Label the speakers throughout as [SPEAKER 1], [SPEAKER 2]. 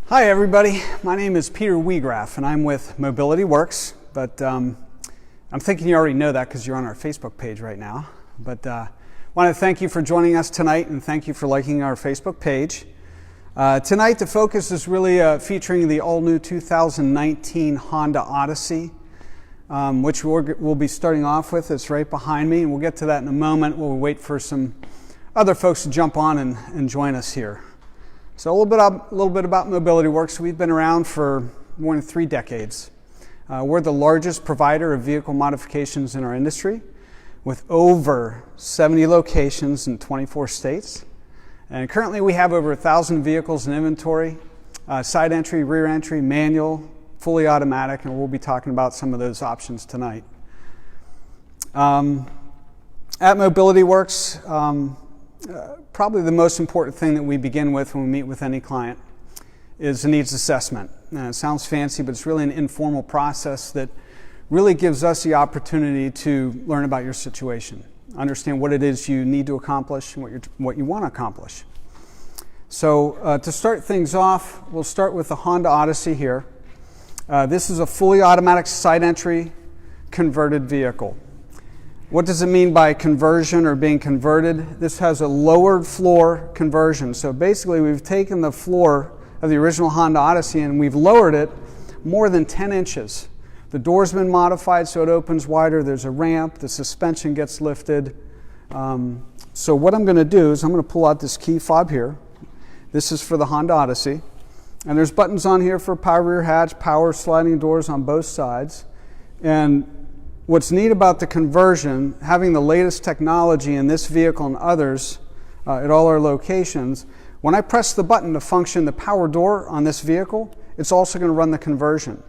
[SPEAKER 1] Hi everybody, my name is Peter Wiegraff and I'm with Mobility Works, but I'm thinking you already know that because you're on our Facebook page right now. But I want to thank you for joining us tonight and thank you for liking our Facebook page. Tonight the focus is really featuring the all-new 2019 Honda Odyssey, which we'll be starting off with. It's right behind me and we'll get to that in a moment. We'll wait for some other folks to jump on and join us here. So a little bit about Mobility Works. We've been around for more than 3 decades. We're the largest provider of vehicle modifications in our industry with over 70 locations in 24 states. And currently we have over 1,000 vehicles in inventory, side entry, rear entry, manual, fully automatic, and we'll be talking about some of those options tonight. At Mobility Works, probably the most important thing that we begin with when we meet with any client is a needs assessment. It sounds fancy, but it's really an informal process that really gives us the opportunity to learn about your situation, understand what it is you need to accomplish and what you want to accomplish. So to start things off, we'll start with the Honda Odyssey here. This is a fully automatic side entry converted vehicle. What does it mean by conversion or being converted? This has a lowered floor conversion. So basically we've taken the floor of the original Honda Odyssey and we've lowered it more than 10 inches. The door's been modified so it opens wider. There's a ramp. The suspension gets lifted. So what I'm going to do is I'm going to pull out this key fob here. This is for the Honda Odyssey. And there's buttons on here for power rear hatch, power sliding doors on both sides. And what's neat about the conversion, having the latest technology in this vehicle and others at all our locations, when I press the button to function the power door on this vehicle, it's also going to run the conversion.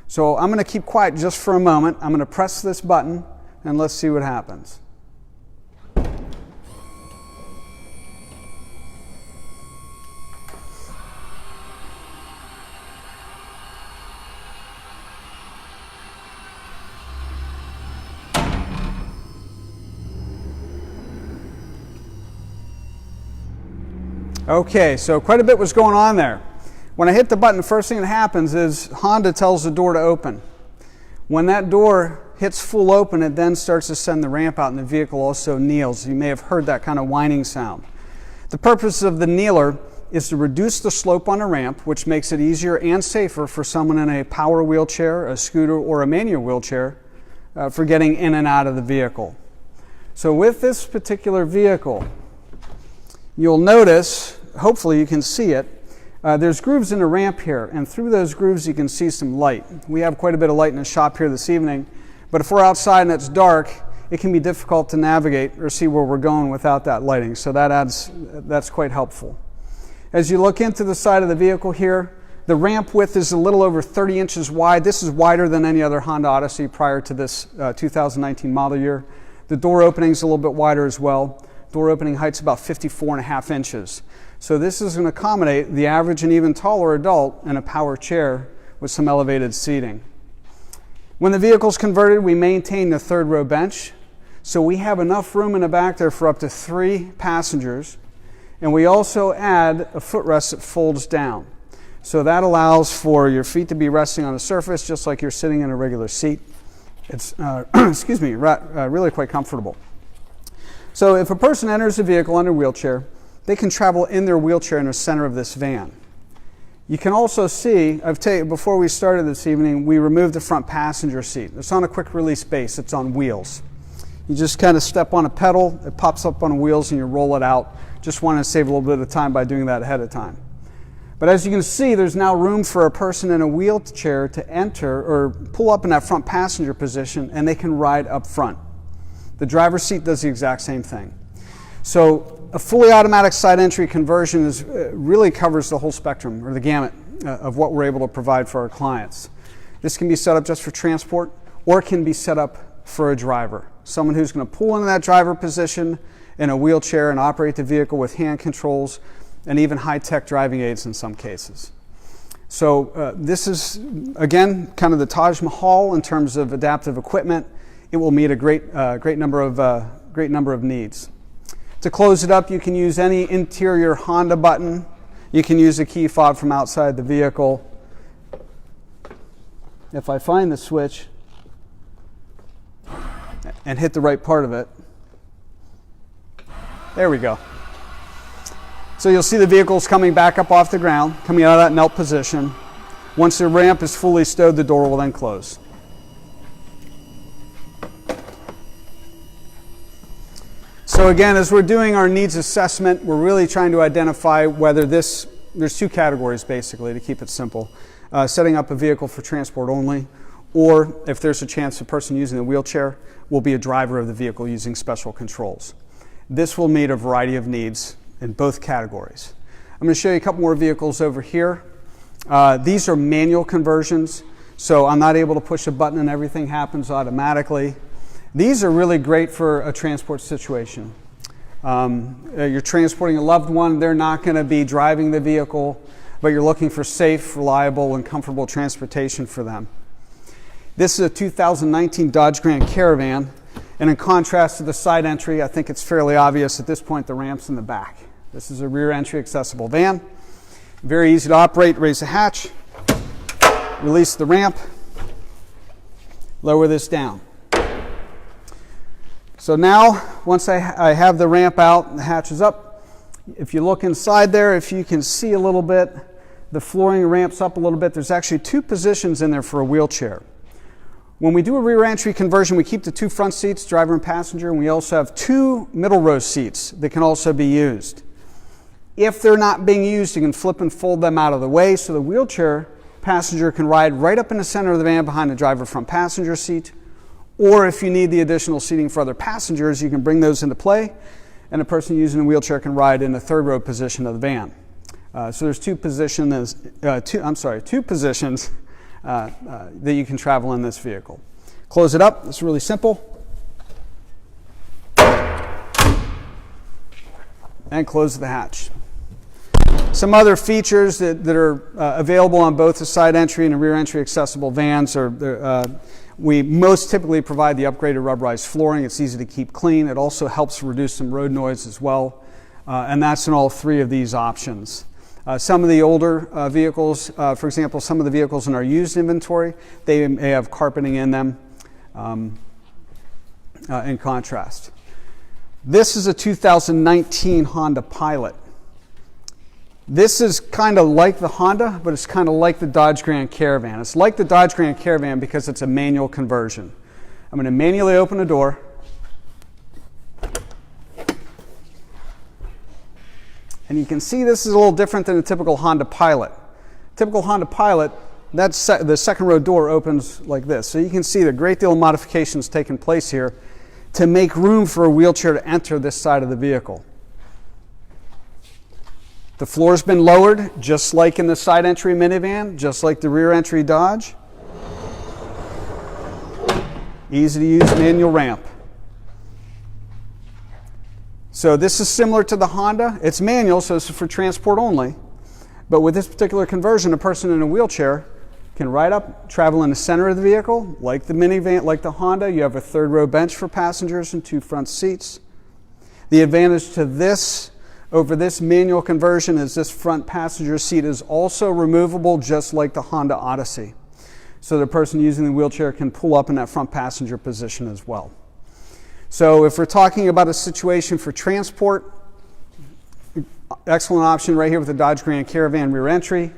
[SPEAKER 1] So I'm going to keep quiet just for a moment. I'm going to press this button and let's see what happens. Okay, so quite a bit was going on there. When I hit the button, the first thing that happens is Honda tells the door to open. When that door hits full open, it then starts to send the ramp out and the vehicle also kneels. You may have heard that kind of whining sound. The purpose of the kneeler is to reduce the slope on a ramp, which makes it easier and safer for someone in a power wheelchair, a scooter, or a manual wheelchair for getting in and out of the vehicle. So with this particular vehicle, you'll notice, hopefully you can see it, there's grooves in the ramp here, and through those grooves you can see some light. We have quite a bit of light in the shop here this evening, but if we're outside and it's dark, it can be difficult to navigate or see where we're going without that lighting, so that's quite helpful. As you look into the side of the vehicle here, the ramp width is a little over 30 inches wide. This is wider than any other Honda Odyssey prior to this 2019 model year. The door opening is a little bit wider as well. Door opening height's about 54.5 inches. So this is going to accommodate the average and even taller adult in a power chair with some elevated seating. When the vehicle's converted, we maintain the third row bench. So we have enough room in the back there for up to 3 passengers. And we also add a footrest that folds down. So that allows for your feet to be resting on the surface just like you're sitting in a regular seat. It's really quite comfortable. So if a person enters the vehicle under a wheelchair, they can travel in their wheelchair in the center of this van. You can also see, before we started this evening, we removed the front passenger seat. It's on a quick release base, it's on wheels. You just kind of step on a pedal, it pops up on wheels and you roll it out. Just wanted to save a little bit of time by doing that ahead of time. But as you can see, there's now room for a person in a wheelchair to enter or pull up in that front passenger position and they can ride up front. The driver's seat does the exact same thing. So a fully automatic side entry conversion really covers the whole spectrum or the gamut of what we're able to provide for our clients. This can be set up just for transport or it can be set up for a driver. Someone who's going to pull into that driver position in a wheelchair and operate the vehicle with hand controls and even high-tech driving aids in some cases. So this is, again, kind of the Taj Mahal in terms of adaptive equipment. It will meet a great number of needs. To close it up, you can use any interior Honda button. You can use a key fob from outside the vehicle. If I find the switch and hit the right part of it, there we go. So you'll see the vehicle's coming back up off the ground, coming out of that melt position. Once the ramp is fully stowed, the door will then close. So again, as we're doing our needs assessment, we're really trying to identify whether there's two categories basically to keep it simple. Setting up a vehicle for transport only, or if there's a chance the person using the wheelchair will be a driver of the vehicle using special controls. This will meet a variety of needs in both categories. I'm going to show you a couple more vehicles over here. These are manual conversions, so I'm not able to push a button and everything happens automatically. These are really great for a transport situation. You're transporting a loved one, they're not going to be driving the vehicle, but you're looking for safe, reliable, and comfortable transportation for them. This is a 2019 Dodge Grand Caravan, and in contrast to the side entry, I think it's fairly obvious at this point the ramp's in the back. This is a rear entry accessible van. Very easy to operate. Raise the hatch, release the ramp, lower this down. So now, once I have the ramp out and the hatch is up, if you look inside there, if you can see a little bit, the flooring ramps up a little bit. There's actually two positions in there for a wheelchair. When we do a rear entry conversion, we keep the two front seats, driver and passenger, and we also have two middle row seats that can also be used. If they're not being used, you can flip and fold them out of the way so the wheelchair passenger can ride right up in the center of the van behind the driver front passenger seat. Or if you need the additional seating for other passengers, you can bring those into play, and a person using a wheelchair can ride in the third row position of the van. So there's two positions that you can travel in this vehicle. Close it up. It's really simple. And close the hatch. Some other features that are available on both the side entry and the rear entry accessible vans are we most typically provide the upgraded rubberized flooring. It's easy to keep clean. It also helps reduce some road noise as well. And that's in all three of these options. Some of the older vehicles, for example, some of the vehicles in our used inventory, they may have carpeting in them in contrast. This is a 2019 Honda Pilot. This is kind of like the Honda, but it's kind of like the Dodge Grand Caravan. It's like the Dodge Grand Caravan because it's a manual conversion. I'm going to manually open the door. And you can see this is a little different than a typical Honda Pilot. Typical Honda Pilot, the second row door opens like this. So you can see the great deal of modifications taking place here to make room for a wheelchair to enter this side of the vehicle. The floor's been lowered, just like in the side entry minivan, just like the rear entry Dodge. Easy to use manual ramp. So this is similar to the Honda. It's manual, so it's for transport only. But with this particular conversion, a person in a wheelchair can ride up, travel in the center of the vehicle, like the minivan, like the Honda. You have a third row bench for passengers and two front seats. The advantage to this over this manual conversion is this front passenger seat is also removable, just like the Honda Odyssey. So the person using the wheelchair can pull up in that front passenger position as well. So if we're talking about a situation for transport, excellent option right here with the Dodge Grand Caravan rear entry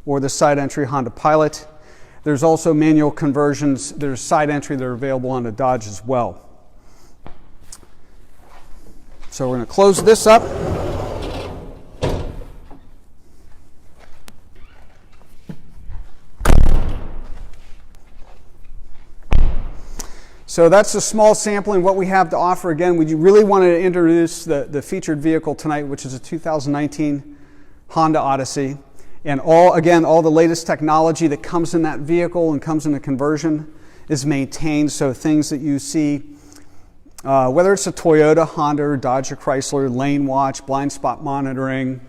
[SPEAKER 1] or the side entry Honda Pilot. There's also manual conversions. There's side entry that are available on the Dodge as well. So we're going to close this up. So that's a small sampling of what we have to offer. Again, we really wanted to introduce the featured vehicle tonight, which is a 2019 Honda Odyssey. And all the latest technology that comes in that vehicle and comes in the conversion is maintained. So things that you see, whether it's a Toyota, Honda, or Dodge or Chrysler, lane watch, blind spot monitoring,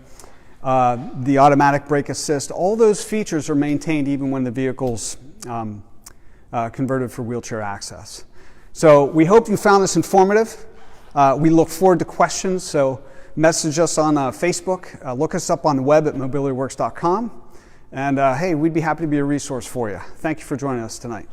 [SPEAKER 1] the automatic brake assist, all those features are maintained even when the vehicle's converted for wheelchair access. So we hope you found this informative. We look forward to questions, so Message us on Facebook. Look us up on the web at mobilityworks.com. And hey, we'd be happy to be a resource for you. Thank you for joining us tonight.